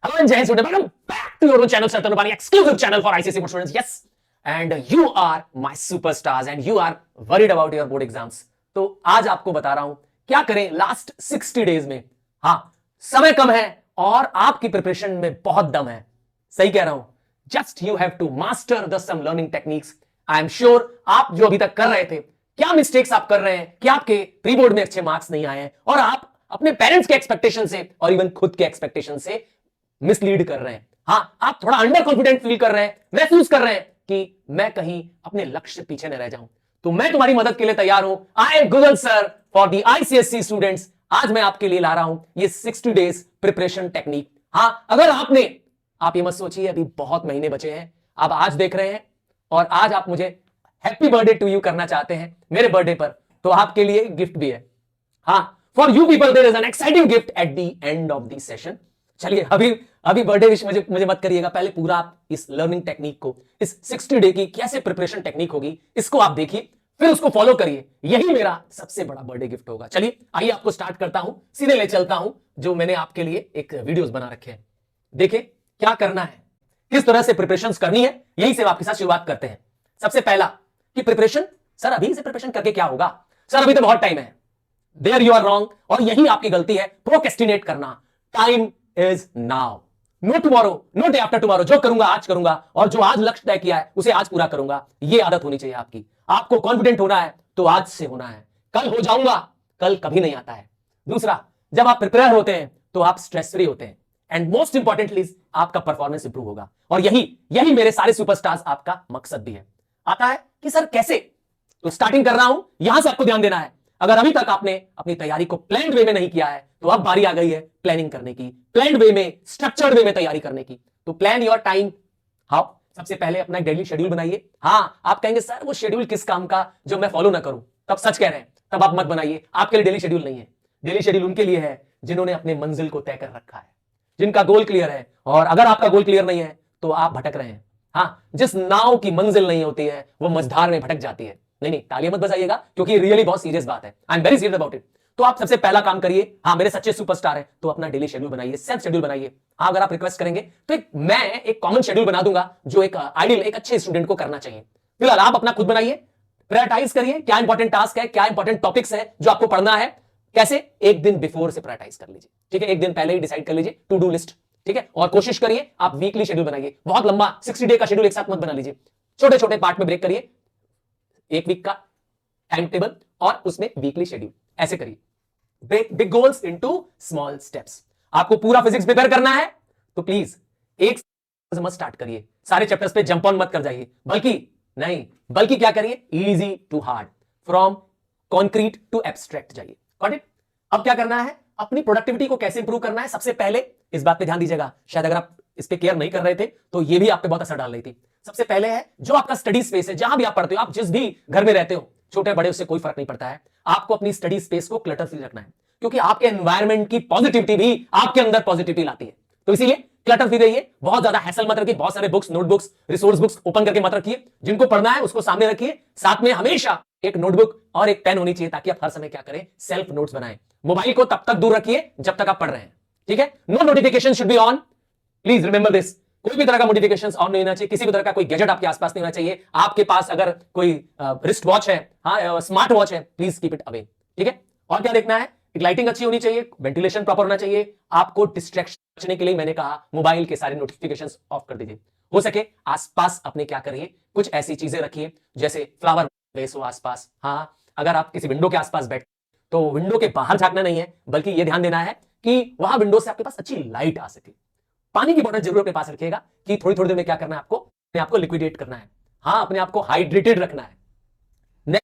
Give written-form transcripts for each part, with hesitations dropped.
Hello and Jai Hind students. Welcome back to your own channel, Sartan Rupani, exclusive channel for ICSE board students. Yes, and you are my superstars and you are worried about your board exams. तो आज आपको बता रहा हूं क्या करें last 60 days में। हाँ, समय कम है और आपकी प्रिपरेशन में बहुत दम है। सही कह रहा हूं। Just you have to master the some learning techniques. I am sure आप जो अभी तक कर रहे थे, क्या मिस्टेक्स आप कर रहे हैं कि आपके प्री बोर्ड में अच्छे मार्क्स नहीं आए हैं और आप अपने पेरेंट्स के एक्सपेक्टेशन से और इवन खुद के एक्सपेक्टेशन से मिसलीड कर रहे हैं। हाँ, आप थोड़ा अंडर कॉन्फिडेंट फील कर रहे हैं, महसूस कर रहे हैं कि मैं कहीं अपने लक्ष्य से पीछे न रह जाऊं। तो मैं तुम्हारी मदद के लिए तैयार हूं। I M Google sir for the ICSE students. आज मैं आपके लिए ला रहा हूं ये 60 डेज प्रिपरेशन टेक्निक। हाँ, अगर आप ये मत सोचिए अभी बहुत महीने बचे हैं, आप आज देख रहे हैं और आज आप मुझे हैप्पी बर्थडे टू यू करना चाहते हैं मेरे बर्थडे पर, तो आपके लिए गिफ्ट भी है। हाँ, for you people there is an exciting gift at the end of the session. चलिए अभी बर्थडे विश मुझे मत करिएगा, पहले पूरा आप इस लर्निंग टेक्निक को, इस 60 डे की कैसे प्रिपरेशन टेक्निक होगी, इसको आप देखिए, फिर उसको फॉलो करिए। यही मेरा सबसे बड़ा बर्थडे गिफ्ट होगा। चलिए आइए आपको स्टार्ट करता हूं, सीधे ले चलता हूं जो मैंने आपके लिए एक वीडियोस बना रखे हैं। देखिए क्या करना है, किस तरह से प्रिपरेशन करनी है, यही से आपके साथ शुरुआत करते हैं। सबसे पहला कि प्रिपरेशन, सर अभी से प्रिपरेशन करके क्या होगा, सर अभी तो बहुत टाइम है। देयर यू आर रॉन्ग, और यही आपकी गलती है, प्रोक्रेस्टिनेट करना। Time is now, no tomorrow, no day after tomorrow. जो करूंगा आज करूंगा और जो आज लक्ष्य तय किया है उसे आज पूरा करूंगा। यह आदत होनी चाहिए आपकी। आपको कॉन्फिडेंट होना है तो आज से होना है। कल हो जाऊंगा, कल कभी नहीं आता है। दूसरा, जब आप प्रिपेयर होते हैं तो आप स्ट्रेस फ्री होते हैं एंड मोस्ट इंपॉर्टेंटली आपका परफॉर्मेंस इंप्रूव होगा। और यही मेरे सारे सुपरस्टार्स आपका मकसद भी है। आता है कि सर कैसे, तो स्टार्टिंग कर रहा हूं, यहां से आपको ध्यान देना है। अगर अभी तक आपने अपनी तैयारी को प्लान्ड वे में नहीं किया है तो अब बारी आ गई है प्लानिंग करने की, प्लान्ड वे में, स्ट्रक्चर्ड वे में तैयारी करने की। तो प्लान योर टाइम। हाउ? सबसे पहले अपना डेली शेड्यूल बनाइए। हां, आप कहेंगे सर वो शेड्यूल किस काम का जो मैं फॉलो ना करूं, तब सच कह रहे हैं, तब आप मत बनाइए। आपके लिए डेली शेड्यूल नहीं है। डेली शेड्यूल उनके लिए है जिन्होंने अपने मंजिल को तय कर रखा है, जिनका गोल क्लियर है। और अगर आपका गोल क्लियर नहीं है तो आप भटक रहे हैं। हां, जिस नाव की मंजिल नहीं होती है वो मझधार में भटक जाती है। नहीं, तालियां मत बजाइएगा क्योंकि रियली बहुत सीरियस बात है। I am very serious about it. तो आप सबसे पहला काम करिए, हाँ मेरे सच्चे सुपरस्टार हैं, तो अपना डेली शेड्यूल बनाइए, सेल्फ शेड्यूल बनाइए। हाँ, अगर आप रिक्वेस्ट करेंगे तो मैं एक कॉमन शेड्यूल बना दूंगा जो एक आइडियल, एक अच्छे स्टूडेंट को करना चाहिए। फिलहाल आप अपना खुद बनाइए, प्रायोरिटाइज करिए क्या इंपॉर्टेंट टास्क है, क्या इंपॉर्टेंट टॉपिक्स है जो आपको पढ़ना है। कैसे? एक दिन बिफोर से प्रायोरिटाइज कर लीजिए, ठीक है, एक दिन पहले ही डिसाइड कर लीजिए टू डू लिस्ट, ठीक है। और कोशिश करिए आप वीकली शेड्यूल बनाइए। बहुत लंबा 60 डे का शेड्यूल एक साथ मत बना लीजिए, छोटे छोटे पार्ट में ब्रेक करिए, एक वीक का टाइम टेबल और उसमें वीकली शेड्यूल। ऐसे करिए, break big goals into small steps. आपको पूरा फिजिक्स प्रिपेयर करना है तो प्लीज एक मत स्टार्ट करिए, सारे चैप्टर्स पे जंप ऑन मत कर जाइए, बल्कि क्या करिए, easy to hard, from concrete to abstract जाइए। Got it? अब क्या करना है, अपनी प्रोडक्टिविटी को कैसे इंप्रूव करना है। सबसे पहले इस बात पे ध्यान दीजिएगा, शायद अगर आप इस पे केयर नहीं कर रहे थे तो ये भी आप पे बहुत असर डाल रही थी। सबसे पहले है जो आपका स्टडी स्पेस है, जहां भी आप पढ़ते हो, आप जिस भी घर में रहते हो, छोटे बड़े उससे कोई फर्क नहीं पड़ता है, आपको अपनी स्टडी स्पेस को क्लटर फ्री रखना है, क्योंकि आपके एनवायरनमेंट की पॉजिटिविटी भी आपके अंदर पॉजिटिविटी लाती है। तो इसीलिए क्लटर फ्री रहिए, बहुत ज्यादा हैसल मत रखिए, बहुत सारे books, notebooks, resource books open करके मत रखिए। जिनको पढ़ना है उसको सामने रखिए, साथ में हमेशा एक नोटबुक और एक पेन होनी चाहिए ताकि आप हर समय क्या करें, सेल्फ नोट्स बनाएं। मोबाइल को तब तक दूर रखिए जब तक आप पढ़ रहे हैं, ठीक है। No notification should be on, please remember this. कोई भी तरह का नोटिफिकेशन ऑन नहीं होना चाहिए, किसी भी तरह का कोई गैजेट आपके आसपास नहीं होना चाहिए। आपके पास अगर कोई रिस्ट वॉच है, हाँ स्मार्ट वॉच है, प्लीज कीप इट अवे, ठीक है। और क्या देखना है, एक लाइटिंग अच्छी होनी चाहिए, वेंटिलेशन प्रॉपर होना चाहिए। आपको डिस्ट्रैक्शन बचने के लिए मैंने कहा मोबाइल के सारे नोटिफिकेशंस ऑफ कर दीजिए। हो सके आसपास अपने क्या करिए, कुछ ऐसी चीजें रखिए जैसे फ्लावर वेस हो आसपास। हाँ, अगर आप किसी विंडो के आसपास बैठ तो विंडो के बाहर झांकना नहीं है, बल्कि यह ध्यान देना है कि वहां विंडो से आपके पास अच्छी लाइट आ सके। पानी की बोतल जरूर अपने पास रखिएगा कि थोड़ी थोड़ी देर में क्या करना है, आपको अपने आप को लिक्विडेट करना है। हाँ, अपने आप को हाइड्रेटेड रखना है।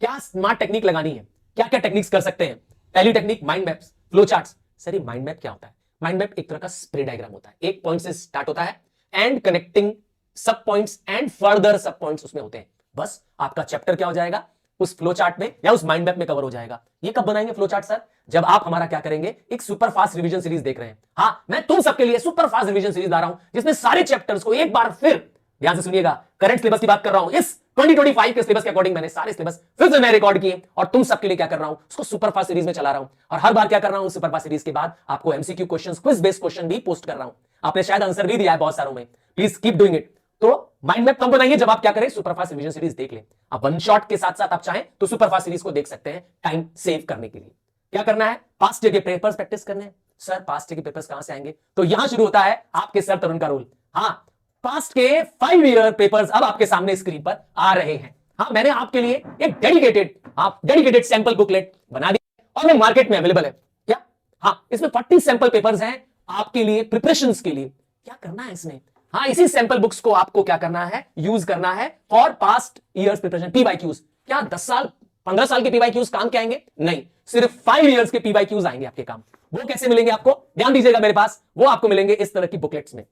क्या स्मार्ट टेक्निक लगानी है, क्या क्या टेक्निक्स कर सकते हैं। पहली technique mind maps, flow charts. Sir ये माइंड मैप क्या होता है? माइंड मैप एक तरह का स्प्रे डायग्राम होता है, एक पॉइंट से स्टार्ट होता है एंड कनेक्टिंग सब पॉइंट्स एंड फर्दर सब पॉइंट्स उसमें होते हैं। बस आपका चैप्टर क्या हो जाएगा, उस फ्लो चार्ट में या उस माइंड मैप में कवर हो जाएगा। ये कब बनाएंगे फ्लो चार्ट सर? जब आप हमारा क्या करेंगे, एक सुपर फास्ट रिवीजन सीरीज देख रहे हैं। हाँ, मैं तुम सबके लिए सुपर फास्ट रिवीजन सीरीज ला रहा हूं जिसमें सारे चैप्टर्स को एक बार फिर, ध्यान से सुनिएगा, करंट सिलेबस की बात कर रहा हूं, इस 2025 के सिलेबस के अकॉर्डिंग मैंने सारे सिलेबस फिर से मैं रिकॉर्ड किए और तुम सबके लिए क्या कर रहा हूं, उसको सुपरफास्ट सीरीज में चला रहा हूं। और हर बार क्या कर रहा हूं, सुपरफास्ट सीरीज के बाद आपको MCQ questions, quiz based question भी पोस्ट कर रहा हूं। आपने शायद आंसर भी दिया है बहुत सारों में, प्लीज कीप डूइंग इट। तो माइंड मैप तब बनाइए जब आप क्या करें, सुपरफास्ट रिवीजन सीरीज देख लें। आप वन शॉट के साथ साथ आप चाहें तो सुपरफास्ट सीरीज को देख सकते हैं टाइम सेव करने के लिए। क्या करना है, पास्ट ईयर के पेपर्स प्रैक्टिस करने हैं। सर पास्ट ईयर के पेपर्स कहां से आएंगे, तो यहां शुरू होता है आपके सर तरुण का रोल। हाँ, पास्ट के 5 ईयर पेपर्स अब आपके सामने स्क्रीन पर आ रहे हैं। हाँ, मैंने आपके लिए एक डेडिकेटेड सैंपल बुकलेट बना दी और वो मार्केट में अवेलेबल है। क्या, हाँ, इसमें 40 सैंपल पेपर्स हैं आपके लिए प्रिपरेशंस के लिए। क्या करना है इसमें, हाँ, इसी सैंपल बुक्स को आपको क्या करना है, यूज करना है for past years preparation. PYQs, क्या 10 साल 15 साल के पीवाईक्यूज काम के आएंगे, नहीं, सिर्फ 5 ईयर्स के पीवाईक्यूज आएंगे आपके काम। वो कैसे मिलेंगे आपको, ध्यान दीजिएगा मेरे पास, वो आपको मिलेंगे इस तरह की बुकलेट्स में,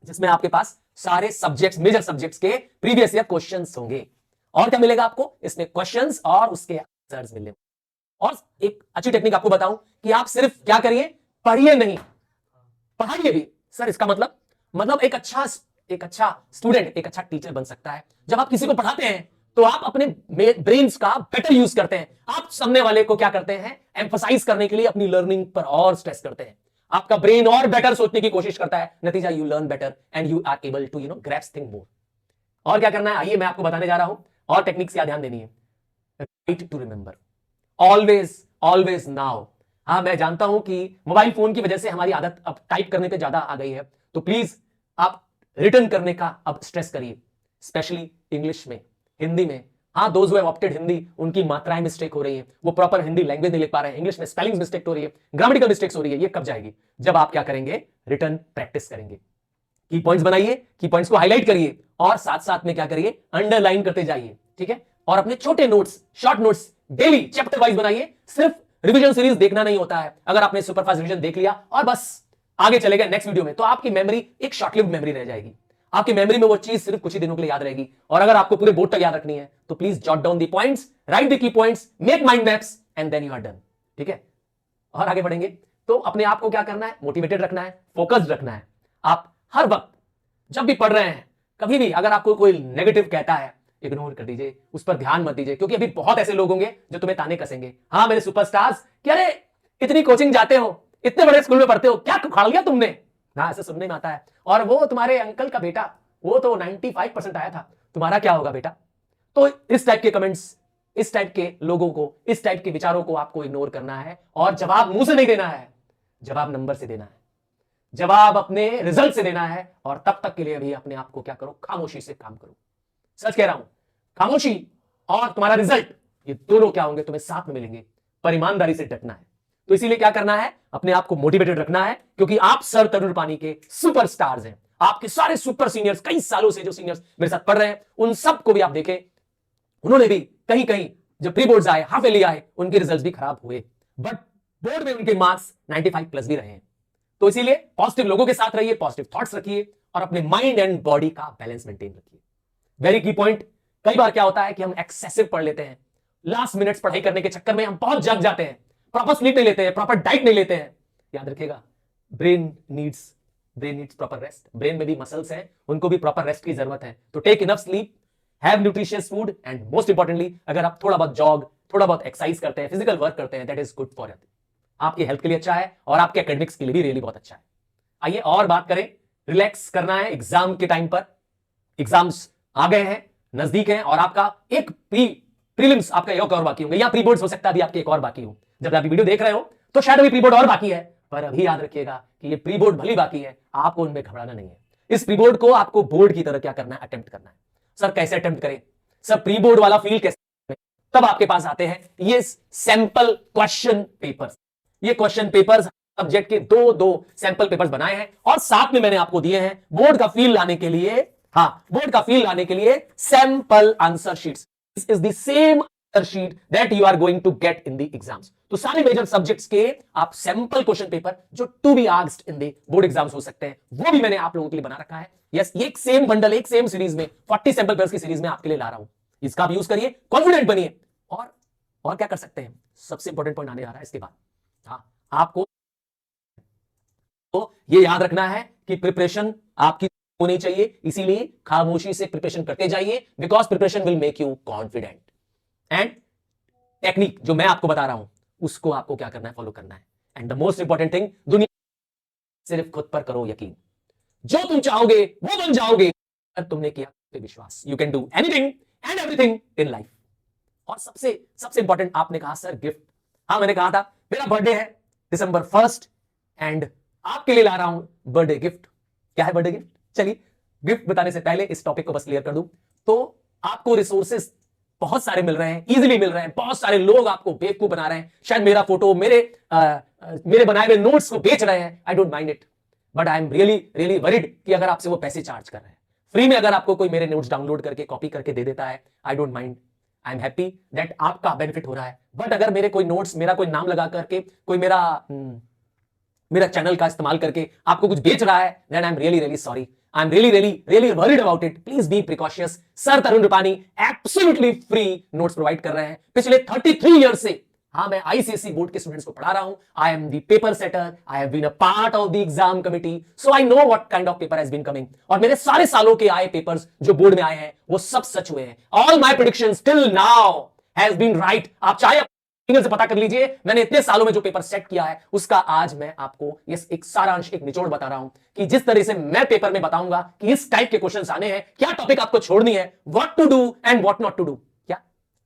जिसमें आपके पास सारे सब्जेक्ट्स, मेजर सब्जेक्ट्स के प्रीवियस ईयर क्वेश्चंस होंगे। और क्या मिलेगा आपको, इसमें क्वेश्चंस और उसके आंसर्स मिलेंगे। और एक अच्छी टेक्निक आपको बताऊं कि आप सिर्फ क्या करिए, पढ़िए नहीं, पढ़ाइए भी। सर इसका मतलब एक अच्छा स्टूडेंट एक अच्छा टीचर बन सकता है जब आप किसी को पढ़ाते हैं तो आप अपने ब्रेन्स का बेटर यूज करते हैं। आप सामने वाले को क्या करते हैं, एम्फसाइज करने के लिए अपनी लर्निंग पर और स्ट्रेस करते हैं। आपका ब्रेन और बेटर सोचने की कोशिश करता है, नतीजा you learn better and you are able to grasp thing more. और क्या करना है, आइए मैं आपको बताने जा रहा हूं, और टेक्निक्स क्या ध्यान देनी है। Write to remember, always now. हाँ, मैं जानता हूं कि मोबाइल फोन की वजह से हमारी आदत अब टाइप करने पे ज्यादा आ गई है, तो प्लीज आप रिटर्न करने का अब स्ट्रेस करिए, स्पेशली इंग्लिश में, हिंदी में। हाँ, those who have opted Hindi, उनकी मात्राएं मिस्टेक हो रही है, वो प्रॉपर हिंदी लैंग्वेज नहीं लिख पा रहे हैं, इंग्लिश में स्पेलिंग मिस्टेक हो रही है, ग्रामेटिकल मिस्टेक्स हो रही है। ये कब जाएगी, जब आप क्या करेंगे, रिटर्न प्रैक्टिस करेंगे। की पॉइंट्स बनाइए, की पॉइंट्स को हाईलाइट करिए और साथ साथ में क्या करिए, अंडरलाइन करते जाइए, ठीक है। और अपने छोटे notes, short notes daily chapter wise बनाइए। सिर्फ रिवीजन सीरीज देखना नहीं होता है। अगर आपने सुपरफास्ट रिवीजन देख लिया और बस आगे चले गए नेक्स्ट वीडियो में, तो आपकी मेमोरी एक शॉर्ट लिव्ड मेमोरी रह जाएगी। आपकी मेमोरी में वो चीज सिर्फ कुछ ही दिनों के लिए याद रहेगी। और अगर आपको पूरे बोर्ड तक याद रखनी है तो please jot down the points, write the key points, make mind maps and then you are done, ठीक है। और आगे बढ़ेंगे तो अपने आप को क्या करना है, मोटिवेटेड रखना है, फोकस्ड रखना है। आप हर वक्त जब भी पढ़ रहे हैं, कभी भी अगर आपको कोई नेगेटिव कहता है, इग्नोर कर दीजिए, उस पर ध्यान मत दीजिए, क्योंकि अभी बहुत ऐसे लोग होंगे जो तुम्हें ताने कसेंगे। हाँ मेरे सुपरस्टार्स, क्या रे इतनी कोचिंग जाते हो, इतने बड़े स्कूल में पढ़ते हो, क्या उखाड़ लिया तुमने। हाँ, ऐसे सुनने में आता है। और वो तुम्हारे अंकल का बेटा, वो तो 95% आया था, तुम्हारा क्या होगा बेटा। तो इस टाइप के कमेंट्स, इस टाइप के लोगों को, इस टाइप के विचारों को आपको इग्नोर करना है और जवाब मुंह से नहीं देना है, जवाब नंबर से देना है, जवाब अपने रिजल्ट से देना है। और तब तक के लिए भी अपने आप को क्या करो, खामोशी से काम करो। सच कह रहा हूं, खामोशी और तुम्हारा रिजल्ट, ये दोनों क्या होंगे, तुम्हें साथ में मिलेंगे। पर ईमानदारी से डटना है। तो इसीलिए क्या करना है, अपने आप को मोटिवेटेड रखना है, क्योंकि आप सर तरुण पानी के सुपरस्टार्स हैं। आपके सारे सुपर सीनियर्स, कई सालों से जो सीनियर्स मेरे साथ पढ़ रहे हैं, उन सबको भी आप देखें, उन्होंने भी कहीं कहीं जब प्री बोर्ड्स आए, हाफ ईयरली आए, उनके रिजल्ट्स भी खराब हुए, बट बोर्ड में उनके मार्क्स 95 प्लस भी रहे हैं। तो इसीलिए पॉजिटिव लोगों के साथ रहिए, पॉजिटिव थॉट्स रखिए और अपने माइंड एंड बॉडी का बैलेंस मेंटेन रखिए। वेरी की पॉइंट। कई बार क्या होता है कि हम एक्सेसिव पढ़ लेते हैं, लास्ट मिनट्स पढ़ाई करने के चक्कर में हम बहुत जग जाते हैं, प्रॉपर स्लीप नहीं लेते हैं, प्रॉपर डाइट नहीं लेते हैं। याद रखिएगा, brain needs proper rest. Brain में भी मसल्स हैं, उनको भी प्रॉपर रेस्ट की जरूरत है। तो take enough sleep, have nutritious food and most importantly, अगर आप थोड़ा बहुत जॉग, थोड़ा बहुत एक्सरसाइज करते हैं, फिजिकल वर्क करते हैं, that is good for health. आपकी हेल्थ के लिए अच्छा है और आपके एकेडमिक्स के लिए भी रियली बहुत अच्छा है। आइए और बात करें, रिलैक्स करना है एग्जाम के टाइम पर। एग्जाम्स आ गए हैं, नजदीक हैं, और आपका एक प्रीलिम्स आपका एक और बाकी होंगे, या प्री बोर्ड्स हो सकता है अभी आपके एक और बाकी हो। जब आप वीडियो देख रहे हो तो शायद अभी प्री बोर्ड और बाकी है, पर अभी याद रखिएगा कि ये प्री बोर्ड भली बाकी है, आपको उनमें घबराना नहीं है। इस प्री बोर्ड को आपको बोर्ड की तरह क्या करना है, अटेम्प्ट करना है। सर कैसे अटेम्प्ट करें, सर प्री बोर्ड वाला फील कैसे, तब आपके पास आते हैं ये सैंपल क्वेश्चन पेपर्स। ये क्वेश्चन पेपर्स सब्जेक्ट के दो सैंपल पेपर्स बनाए हैं और साथ में मैंने आपको दिए हैं बोर्ड का फील लाने के लिए, हाँ, बोर्ड का फील लाने के लिए sample answer sheets. This is the same answer sheet that you are going to get in the exams. तो सारे मेजर सब्जेक्ट्स के आप सैंपल क्वेश्चन पेपर जो to be asked in the board exams हो सकते हैं, वो भी मैंने आप लोगों के लिए बना रखा है। यस, एक सेम बंडल, एक सेम सीरीज में 40 सैंपल पेपर्स की सीरीज में आपके लिए ला रहा हूं। इसका भी यूज करिए, कॉन्फिडेंट बनिए। और क्या कर सकते हैं, सबसे इंपॉर्टेंट पॉइंट आने जा रहा है इसके बाद। हाँ, आपको तो ये याद रखना है कि प्रिपरेशन आपकी होनी चाहिए, इसीलिए खामोशी से प्रिपरेशन करते जाइए, because preparation will make you confident. And technique जो मैं आपको बता रहा हूं उसको आपको क्या करना है, फॉलो करना है। And the most important thing, दुनिया सिर्फ खुद पर करो यकीन, जो तुम चाहोगे वो बन जाओगे अगर तुमने किया तो विश्वास। You can do anything and everything in life. और सबसे सबसे इंपॉर्टेंट, आपने कहा सर गिफ्ट, हाँ मैंने कहा था मेरा बर्थडे है December 1 एंड आपके लिए ला रहा हूं बर्थडे गिफ्ट। क्या है बर्थडे गिफ्ट? चलिए गिफ्ट बताने से पहले इस टॉपिक को बस क्लियर कर दूं। तो आपको रिसोर्सेस बहुत सारे मिल रहे हैं, इजीली मिल रहे हैं, बहुत सारे लोग आपको बेवकूफ बना रहे हैं, शायद मेरा फोटो, मेरे बनाए हुए नोट्स को बेच रहे हैं। I don't mind it, but I am really really worried कि अगर आपसे वो पैसे चार्ज कर रहे हैं, फ्री में अगर आपको कोई मेरे नोट्स डाउनलोड करके कॉपी करके दे देता है, I don't mind, I am happy that आपका बेनिफिट हो रहा है। बट अगर मेरे कोई नोट्स, मेरा कोई नाम लगा करके, कोई मेरा चैनल का इस्तेमाल करके आपको कुछ बेच रहा है, then I am really really sorry, I am really really really worried about it. Please be precautious. Sir Tarun Rupani absolutely free notes provide कर रहे हैं पिछले 33 ईयर से। हाँ, मैं आईसीएसई बोर्ड के स्टूडेंट्स को पढ़ा रहा हूं। I am the paper setter, I have been a part of the exam committee, so I know what kind of paper has been coming. और मेरे सारे सालों के आए पेपर्स जो बोर्ड में आए हैं वो सब सच हुए हैं। All my predictions till now has been right. आप चाहे फिंगर से पता कर लीजिए, मैंने इतने सालों में जो पेपर सेट किया है उसका आज मैं आपको ये एक सारांश, एक निचोड़ बता रहा हूं कि जिस तरह से मैं पेपर में बताऊंगा कि इस टाइप के क्वेश्चंस आने हैं, क्या टॉपिक आपको छोड़नी है, what to do and what not to do. क्या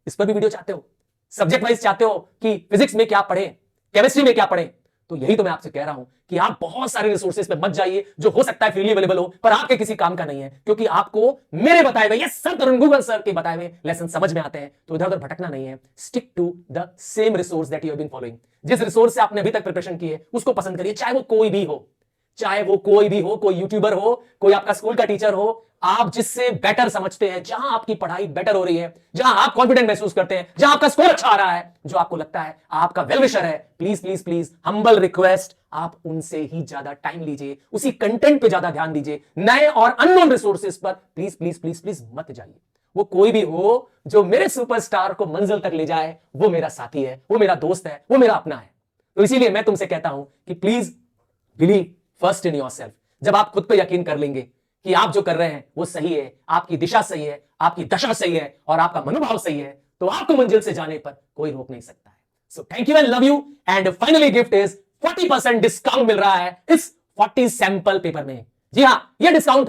इस पर भी वीडियो चाहते हो? सब्जेक्ट वाइज चाहते हो कि फिजिक्स में क्या पढ़े, केमिस्ट्री में क्या पढ़े? तो यही तो मैं आपसे कह रहा हूं कि आप बहुत सारे रिसोर्सेज पे मत जाइए जो हो सकता है फ्रीली अवेलेबल हो पर आपके किसी काम का नहीं है, क्योंकि आपको मेरे बताए हुए, यस सर तरुण गूगल सर के बताए हुए लेसन समझ में आते हैं। तो इधर उधर भटकना नहीं है। Stick to the same resource that you have been following. जिस रिसोर्स से आपने अभी तक प्रिपरेशन की है उसको पसंद करिए, चाहे वो कोई भी हो, चाहे वो कोई भी हो, कोई यूट्यूबर हो, कोई आपका स्कूल का टीचर हो। आप जिससे बेटर समझते हैं, जहां आपकी पढ़ाई बेटर हो रही है, जहां आप कॉन्फिडेंट महसूस करते हैं, जहां आपका स्कोर अच्छा आ रहा है, जो आपको लगता है आपका वेल विशर है, please please please humble request, आप उनसे ही ज्यादा टाइम लीजिए, उसी कंटेंट पे ज्यादा ध्यान दीजिए। नए और अननोन रिसोर्सेज पर प्लीज प्लीज प्लीज प्लीज मत जाइए। वो कोई भी हो जो मेरे सुपरस्टार को मंजिल तक ले जाए, वो मेरा साथी है, वो मेरा दोस्त है, वो मेरा अपना है। तो इसीलिए मैं तुमसे कहता हूं कि please believe first in yourself. जब आप खुद पे यकीन कर लेंगे कि आप जो कर रहे हैं वो सही है, आपकी दिशा सही है, आपकी दशा सही है और आपका मनोभाव सही है, तो आपको मंजिल से जाने पर कोई रोक नहीं सकता है। So thank you and love you. And finally gift is 40% discount मिल रहा है इस 40 सैंपल पेपर में। जी हां, ये डिस्काउंट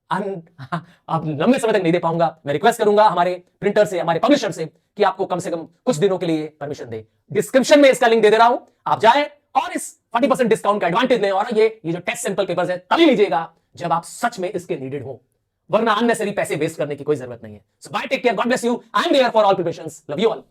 अब लंबे समय तक नहीं दे पाऊंगा। मैं रिक्वेस्ट करूंगा हमारे प्रिंटर से, हमारे पब्लिशर से कि आपको कम से कम कुछ दिनों के लिए परमिशन दे। डिस्क्रिप्शन में इसका लिंक दे रहा हूं, आप जाएं और इस 40% डिस्काउंट का एडवांटेज लें। और ये जो टेस्ट सैंपल पेपर्स है तभी लीजिएगा जब आप सच में इसके नीडेड हो, वरना अननेसेसरी पैसे वेस्ट करने की कोई जरूरत नहीं है। So bye, take care, God bless you. I am there for all preparations. Love you all.